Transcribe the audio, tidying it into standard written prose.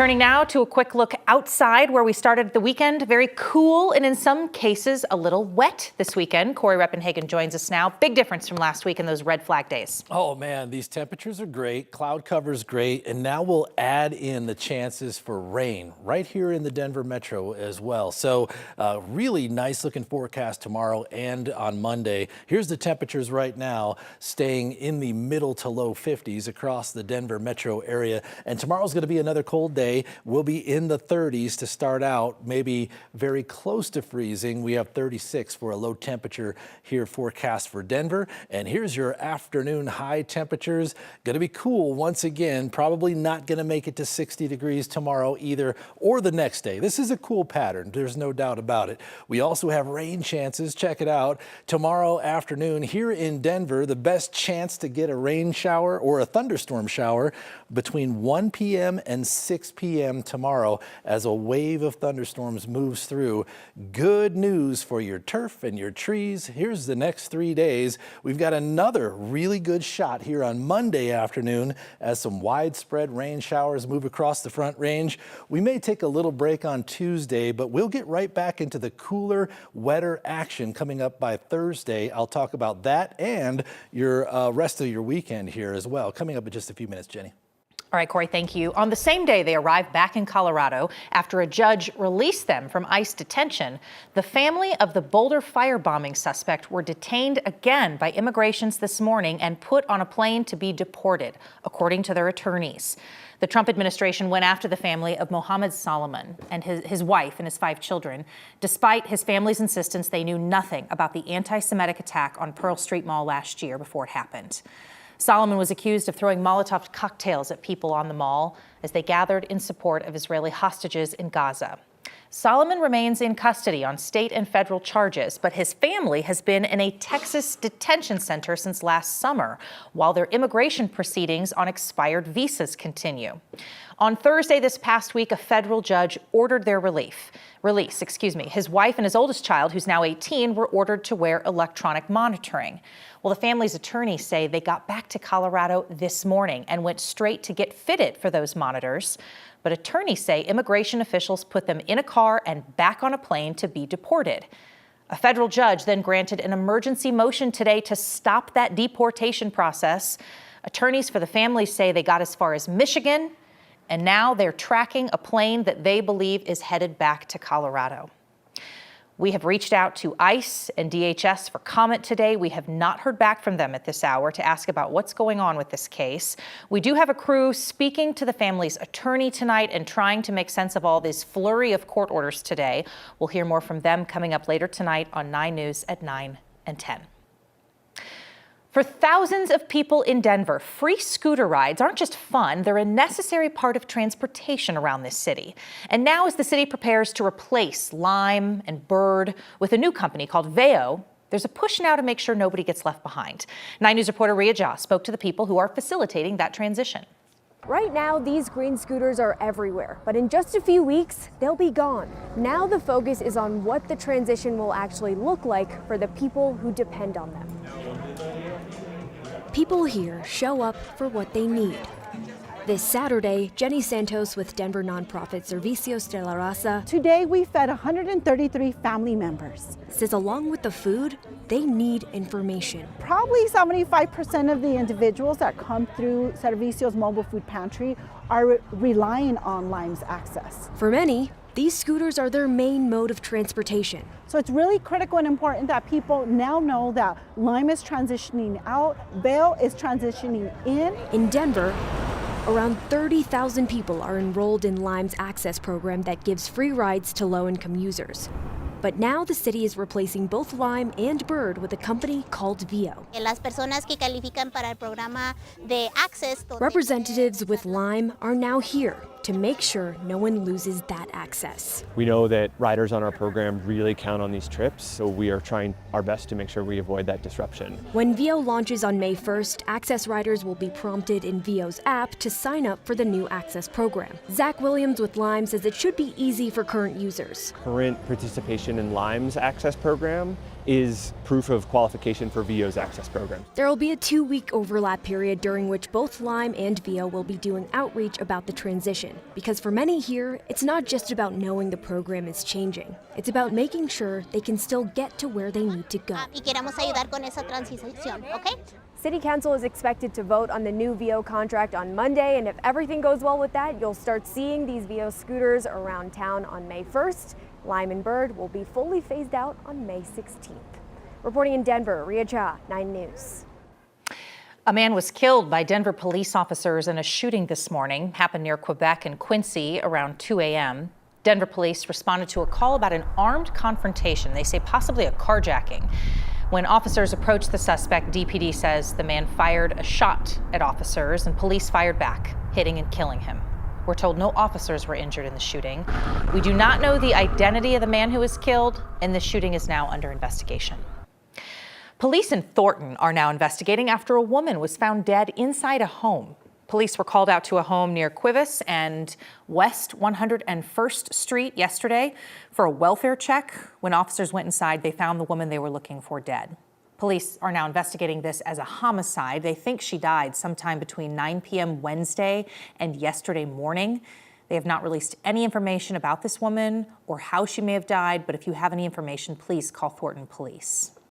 Turning now to a quick look outside where we started the weekend. Very cool and in some cases a little wet this weekend. Corey Reppenhagen joins us now. Big difference from last week in those red flag days. Oh man, these temperatures are great. Cloud cover's great. And now we'll add in the chances for rain right here in the Denver metro as well. So really nice looking forecast tomorrow and on Monday. Here's the temperatures right now, staying in the middle to low 50s across the Denver metro area. And tomorrow's going to be another cold day. We'll be in the 30s to start out, maybe very close to freezing. We have 36 for a low temperature here forecast for Denver. And here's your afternoon high temperatures. Going to be cool once again, probably not going to make it to 60 degrees tomorrow either or the next day. This is a cool pattern. There's no doubt about it. We also have rain chances. Check it out. Tomorrow afternoon here in Denver, the best chance to get a rain shower or a thunderstorm shower between 1 p.m. and 6 p.m. tomorrow as a wave of thunderstorms moves through. Good news for your turf and your trees. Here's the next 3 days. We've got another really good shot here on Monday afternoon as some widespread rain showers move across the Front Range. We may take a little break on Tuesday, but we'll get right back into the cooler, wetter action coming up by Thursday. I'll talk about that and your rest of your weekend here as well. Coming up in just a few minutes, Jenny. All right, Corey, thank you. On the same day they arrived back in Colorado after a judge released them from ICE detention, the family of the Boulder firebombing suspect were detained again by immigrations this morning and put on a plane to be deported, according to their attorneys. The Trump administration went after the family of Mohammed Solomon and his wife and his 5 children. Despite his family's insistence, they knew nothing about the anti-Semitic attack on Pearl Street Mall last year before it happened. Solomon was accused of throwing Molotov cocktails at people on the mall as they gathered in support of Israeli hostages in Gaza. Solomon remains in custody on state and federal charges, but his family has been in a Texas detention center since last summer, while their immigration proceedings on expired visas continue. On Thursday this past week, a federal judge ordered their release. His wife and his oldest child, who's now 18, were ordered to wear electronic monitoring. Well, the family's attorneys say they got back to Colorado this morning and went straight to get fitted for those monitors. But attorneys say immigration officials put them in a car and back on a plane to be deported. A federal judge then granted an emergency motion today to stop that deportation process. Attorneys for the family say they got as far as Michigan, and now they're tracking a plane that they believe is headed back to Colorado. We have reached out to ICE and DHS for comment today. We have not heard back from them at this hour to ask about what's going on with this case. We do have a crew speaking to the family's attorney tonight and trying to make sense of all this flurry of court orders today. We'll hear more from them coming up later tonight on 9 News at 9 and 10. For thousands of people in Denver, free scooter rides aren't just fun, they're a necessary part of transportation around this city. And now as the city prepares to replace Lime and Bird with a new company called Veo, there's a push now to make sure nobody gets left behind. 9 News reporter Rhea Jha spoke to the people who are facilitating that transition. Right now, these green scooters are everywhere, but in just a few weeks, they'll be gone. Now the focus is on what the transition will actually look like for the people who depend on them. People here show up for what they need. This Saturday, Jenny Santos with Denver nonprofit Servicios de la Raza. Today we fed 133 family members. Says along with the food, they need information. Probably 75% of the individuals that come through Servicios Mobile Food Pantry are relying on Lime's access. For many, these scooters are their main mode of transportation. So it's really critical and important that people now know that Lime is transitioning out, Veo is transitioning in. In Denver, around 30,000 people are enrolled in Lime's access program that gives free rides to low-income users. But now the city is replacing both Lime and Bird with a company called Veo. Representatives with Lime are now here to make sure no one loses that access. We know that riders on our program really count on these trips, so we are trying our best to make sure we avoid that disruption. When Veo launches on May 1st, access riders will be prompted in Veo's app to sign up for the new access program. Zach Williams with Lime says it should be easy for current users. Current participation in Lime's access program is proof of qualification for VO's access program. There will be a 2-week overlap period during which both Lime and VO will be doing outreach about the transition. Because for many here, it's not just about knowing the program is changing. It's about making sure they can still get to where they need to go. Y queremos ayudar con esa transición, ¿ok? City Council is expected to vote on the new VO contract on Monday, and if everything goes well with that, you'll start seeing these VO scooters around town on May 1st. Lime and Bird will be fully phased out on May 16th. Reporting in Denver, Ria Cha, 9 News. A man was killed by Denver police officers in a shooting this morning. Happened near Quebec and Quincy around 2 a.m. Denver police responded to a call about an armed confrontation. They say possibly a carjacking. When officers approached the suspect, DPD says the man fired a shot at officers and police fired back, hitting and killing him. We're told no officers were injured in the shooting. We do not know the identity of the man who was killed, and the shooting is now under investigation. Police in Thornton are now investigating after a woman was found dead inside a home. Police were called out to a home near Cuivas and West 101st Street yesterday for a welfare check. When officers went inside, they found the woman they were looking for dead. Police are now investigating this as a homicide. They think she died sometime between 9 p.m. Wednesday and yesterday morning. They have not released any information about this woman or how she may have died, but if you have any information, please call Thornton Police.